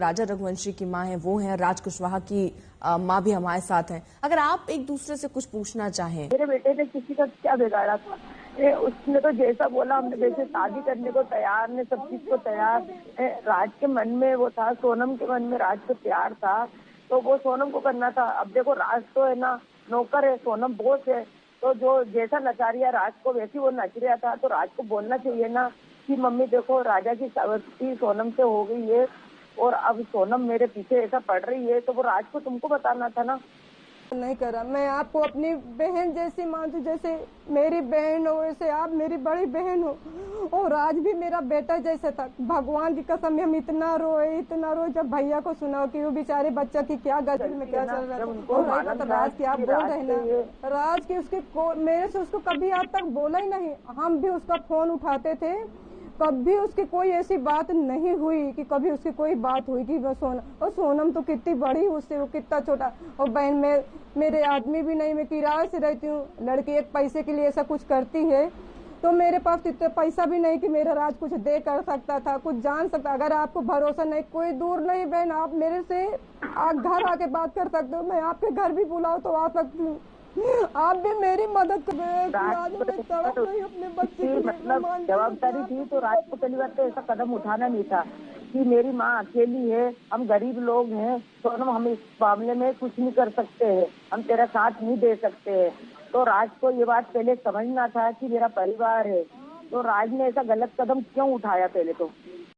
राजा रघुवंशी की मां है वो हैं, राज कुशवाहा की मां भी हमारे साथ हैं। अगर आप एक दूसरे से कुछ पूछना चाहें। मेरे बेटे ने किसी का क्या बिगाड़ा था? उसने तो जैसा बोला हमने वैसे शादी करने को तैयार ने, सब चीज को तैयार। राज के मन में वो था, सोनम के मन में राज से प्यार था, तो वो सोनम को करना था। अब देखो राज तो है ना नौकर है, सोनम बॉस है, तो जो जैसा नचा रहा राज को वैसे वो नच रहा था, तो राज को बोलना चाहिए ना कि मम्मी देखो राजा की शादी सोनम से हो गई है और अब सोनम मेरे पीछे ऐसा पड़ रही है, तो वो राज को तुमको बताना था ना। नहीं करा। मैं आपको अपनी बहन जैसी मानती, जैसे मेरी बहन हो वैसे आप मेरी बड़ी बहन हो, और राज भी मेरा बेटा जैसा था। भगवान की कसम हम इतना रोए जब भैया को सुना कि वो बेचारे बच्चा की क्या गजल में क्या चल रहा था। तो राज की आप बोल रहे ना, राज की उसके मेरे से उसको कभी आज तक बोला ही नहीं। हम भी उसका फोन उठाते थे, कभी उसकी कोई ऐसी बात नहीं हुई कि कभी उसकी कोई बात हुई कि वो और सोनम तो कितनी बड़ी उससे, वो कितना छोटा। और बहन में मेरे आदमी भी नहीं, मैं किराए से रहती हूँ। लड़की एक पैसे के लिए ऐसा कुछ करती है तो मेरे पास इतना पैसा भी नहीं कि मेरा राज कुछ दे कर सकता था, कुछ जान सकता। अगर आपको भरोसा नहीं, कोई दूर नहीं बहन, आप मेरे से घर आके बात कर सकते हो। मैं आपके घर भी बुलाओ तो आ सकती हूँ। आप भी मेरी मदद अपने बच्चे की मतलब जवाबदारी थी, तो राज को पहली बार तो ऐसा कदम उठाना नहीं था कि मेरी माँ अकेली है, हम गरीब लोग हैं, सोनम हम इस मामले में कुछ नहीं कर सकते हैं, हम तेरा साथ नहीं दे सकते हैं। तो राज को ये बात पहले समझना था कि मेरा परिवार है, तो राज ने ऐसा गलत कदम क्यों उठाया पहले तो।